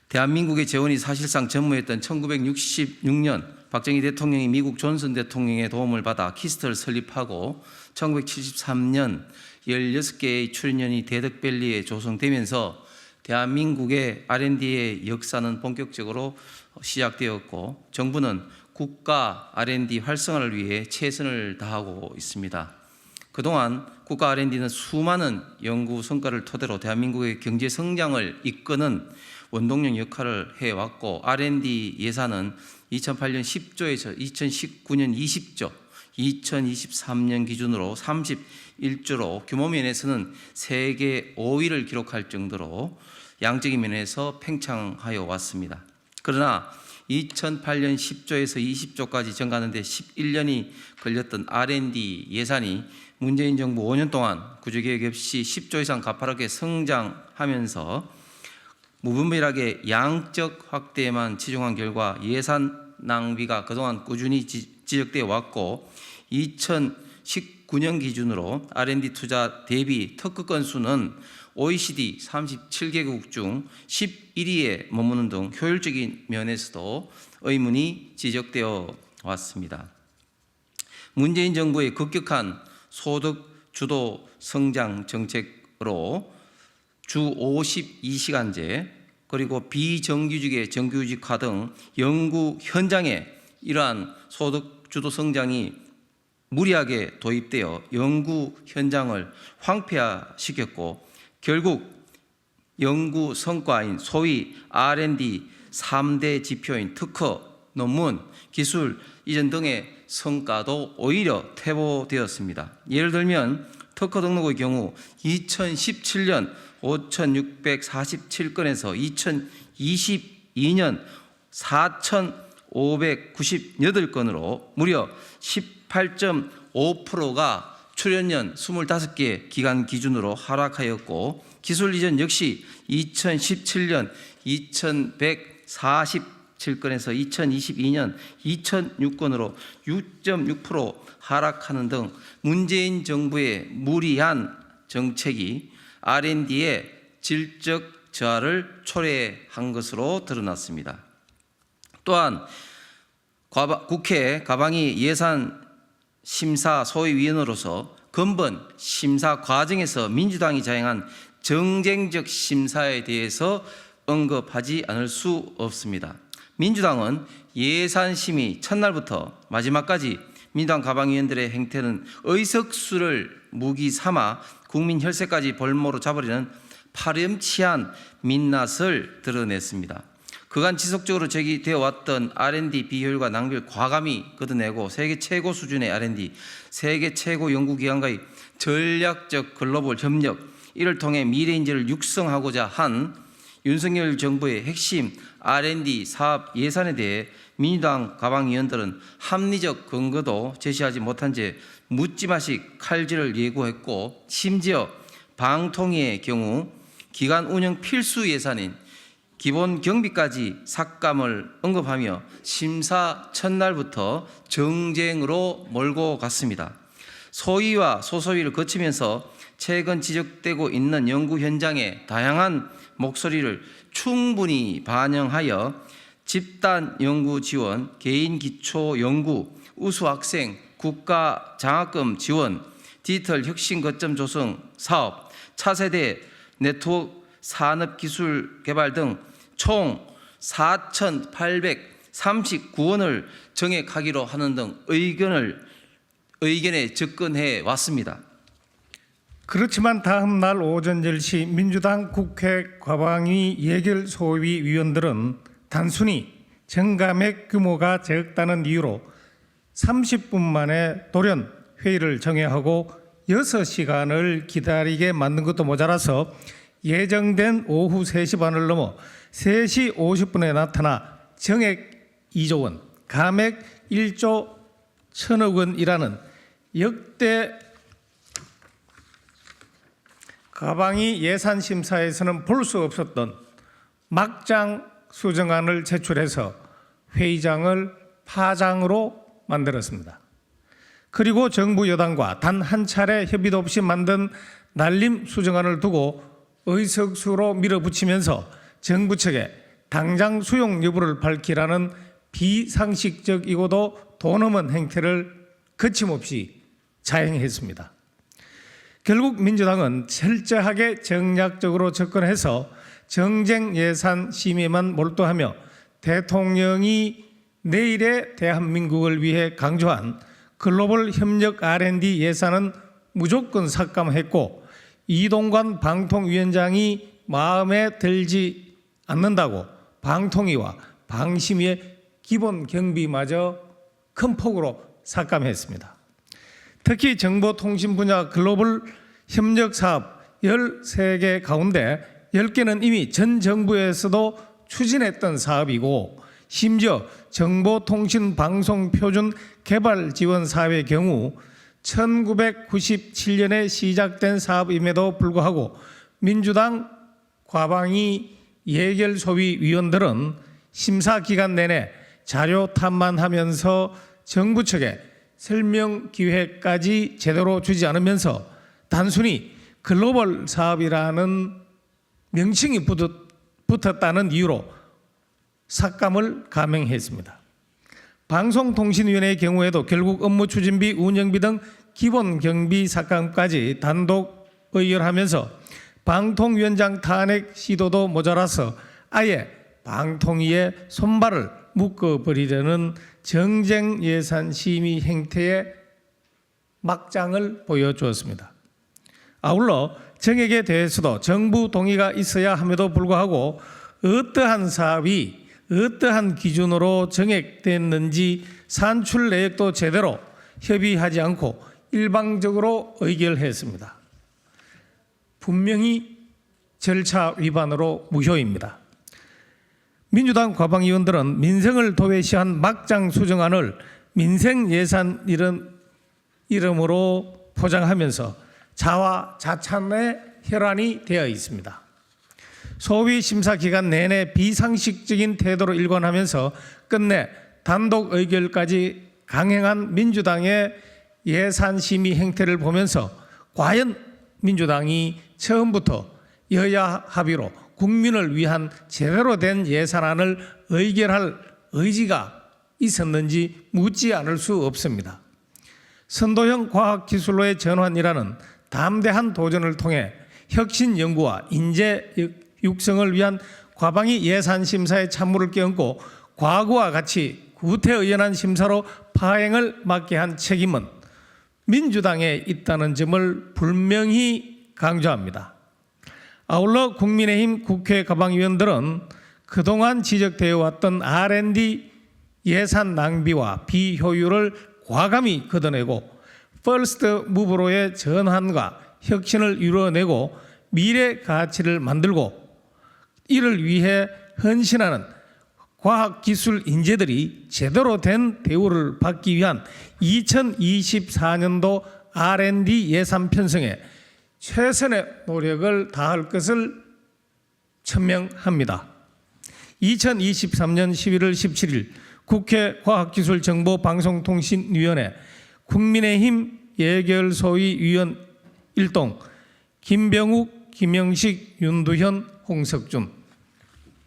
대한민국의 재원이 사실상 전무했던 1966년 박정희 대통령이 미국 존슨 대통령의 도움을 받아 키스트를 설립하고 1973년 16개의 출연연이 데득밸리에 조성되면서 대한민국의 R&D의 역사는 본격적으로 시작되었고 정부는 국가 R&D 활성화를 위해 최선을 다하고 있습니다. 그동안 국가 R&D는 수많은 연구 성과를 토대로 대한민국의 경제 성장을 이끄는 원동력 역할을 해왔고 R&D 예산은 2008년 10조에서 2019년 20조, 2023년 기준으로 31조로 규모 면에서는 세계 5위를 기록할 정도로 양적인 면에서 팽창하여 왔습니다. 그러나 2008년 10조에서 20조까지 증가하는 데 11년이 걸렸던 R&D 예산이 문재인 정부 5년 동안 구조개혁 없이 10조 이상 가파르게 성장하면서 무분별하게 양적 확대에만 치중한 결과 예산 낭비가 그동안 꾸준히 지적되어 왔고 2019년 기준으로 R&D 투자 대비 특허 건수는 OECD 37개국 중 11위에 머무는 등 효율적인 면에서도 의문이 지적되어 왔습니다. 문재인 정부의 급격한 소득 주도 성장 정책으로 주 52시간제 그리고 비정규직의 정규직화 등 연구 현장에 이러한 소득 주도 성장이 무리하게 도입되어 연구 현장을 황폐화시켰고 결국 연구 성과인 소위 R&D 3대 지표인 특허, 논문, 기술 이전 등의 성과도 오히려 퇴보되었습니다. 예를 들면 특허 등록의 경우 2017년 5,647건에서 2022년 4,598건으로 무려 18.5%가 출연년 25개 기간 기준으로 하락하였고 기술 이전 역시 2017년 2,147건에서 2022년 2,006건으로 6.6% 하락하는 등 문재인 정부의 무리한 정책이 R&D의 질적 저하를 초래한 것으로 드러났습니다. 또한 국회 가방위 예산 심사 소위위원으로서 근본 심사 과정에서 민주당이 자행한 정쟁적 심사에 대해서 언급하지 않을 수 없습니다. 민주당은 예산심의 첫날부터 마지막까지 민주당 가방위원들의 행태는 의석수를 무기 삼아 국민 혈세까지 볼모로 잡으려는 파렴치한 민낯을 드러냈습니다. 그간 지속적으로 제기되어 왔던 R&D 비효율과 낭비를 과감히 걷어내고 세계 최고 수준의 R&D, 세계 최고 연구기관과의 전략적 글로벌 협력, 이를 통해 미래인재를 육성하고자 한 윤석열 정부의 핵심 R&D 사업 예산에 대해 민주당 가방위원들은 합리적 근거도 제시하지 못한 채 묻지마식 칼질을 예고했고 심지어 방통위의 경우 기간 운영 필수 예산인 기본 경비까지 삭감을 언급하며 심사 첫날부터 정쟁으로 몰고 갔습니다. 소위와 소소위를 거치면서 최근 지적되고 있는 연구 현장의 다양한 목소리를 충분히 반영하여 집단 연구 지원, 개인 기초 연구, 우수 학생, 국가 장학금 지원, 디지털 혁신 거점 조성 사업, 차세대 네트워크 산업 기술 개발 등 총 4,839원을 정액하기로 하는 등 의견에 접근해 왔습니다. 그렇지만 다음 날 오전 10시 민주당 국회 과방위 예결 소위 위원들은 단순히 정감액 규모가 적다는 이유로 30분 만에 돌연 회의를 정회하고 6시간을 기다리게 만든 것도 모자라서 예정된 오후 3시 반을 넘어 3시 50분에 나타나 정액 2조 원, 감액 1조 1,000억 원이라는 역대 가방위 예산 심사에서는 볼 수 없었던 막장 수정안을 제출해서 회의장을 파장으로 만들었습니다. 그리고 정부 여당과 단 한 차례 협의도 없이 만든 날림 수정안을 두고 의석수로 밀어붙이면서 정부 측에 당장 수용 여부를 밝히라는 비상식적이고도 도넘은 행태를 거침없이 자행했습니다. 결국 민주당은 철저하게 정략적으로 접근해서 정쟁 예산 심의만 몰두하며 대통령이 내일의 대한민국을 위해 강조한 글로벌 협력 R&D 예산은 무조건 삭감했고 이동관 방통위원장이 마음에 들지 않는다고 방통위와 방심위의 기본 경비마저 큰 폭으로 삭감했습니다. 특히 정보통신 분야 글로벌 협력 사업 13개 가운데 10개는 이미 전 정부에서도 추진했던 사업이고 심지어 정보통신방송표준 개발 지원 사업의 경우 1997년에 시작된 사업임에도 불구하고 민주당 과방위 예결소위 위원들은 심사 기간 내내 자료 탐만하면서 정부 측에 설명 기회까지 제대로 주지 않으면서 단순히 글로벌 사업이라는 명칭이 붙었다는 이유로 삭감을 감행했습니다. 방송통신위원회의 경우에도 결국 업무 추진비, 운영비 등 기본 경비 삭감까지 단독 의결하면서 방통위원장 탄핵 시도도 모자라서 아예 방통위의 손발을 묶어버리려는 정쟁 예산 심의 행태의 막장을 보여주었습니다. 아울러 정액에 대해서도 정부 동의가 있어야 함에도 불구하고 어떠한 사업이 어떠한 기준으로 정액됐는지 산출 내역도 제대로 협의하지 않고 일방적으로 의결했습니다. 분명히 절차 위반으로 무효입니다. 민주당 과방위원들은 민생을 도외시한 막장 수정안을 민생 예산 이름으로 포장하면서 자화자찬의 혈안이 되어 있습니다. 소위 심사 기간 내내 비상식적인 태도로 일관하면서 끝내 단독 의결까지 강행한 민주당의 예산 심의 행태를 보면서 과연 민주당이 처음부터 여야 합의로 국민을 위한 제대로 된 예산안을 의결할 의지가 있었는지 묻지 않을 수 없습니다. 선도형 과학기술로의 전환이라는 담대한 도전을 통해 혁신 연구와 인재 육성을 위한 과방위 예산 심사의 찬물을 끼얹고 과거와 같이 구태의연한 심사로 파행을 막게 한 책임은 민주당에 있다는 점을 분명히 강조합니다. 아울러 국민의힘 국회 과방위원들은 그동안 지적되어 왔던 R&D 예산 낭비와 비효율을 과감히 걷어내고 퍼스트 무브로의 전환과 혁신을 이루어내고 미래 가치를 만들고 이를 위해 헌신하는 과학기술 인재들이 제대로 된 대우를 받기 위한 2024년도 R&D 예산 편성에 최선의 노력을 다할 것을 천명합니다. 2023년 11월 17일 국회 과학기술정보방송통신위원회 국민의힘 예결소위 위원 1동 김병욱, 김영식, 윤두현, 홍석준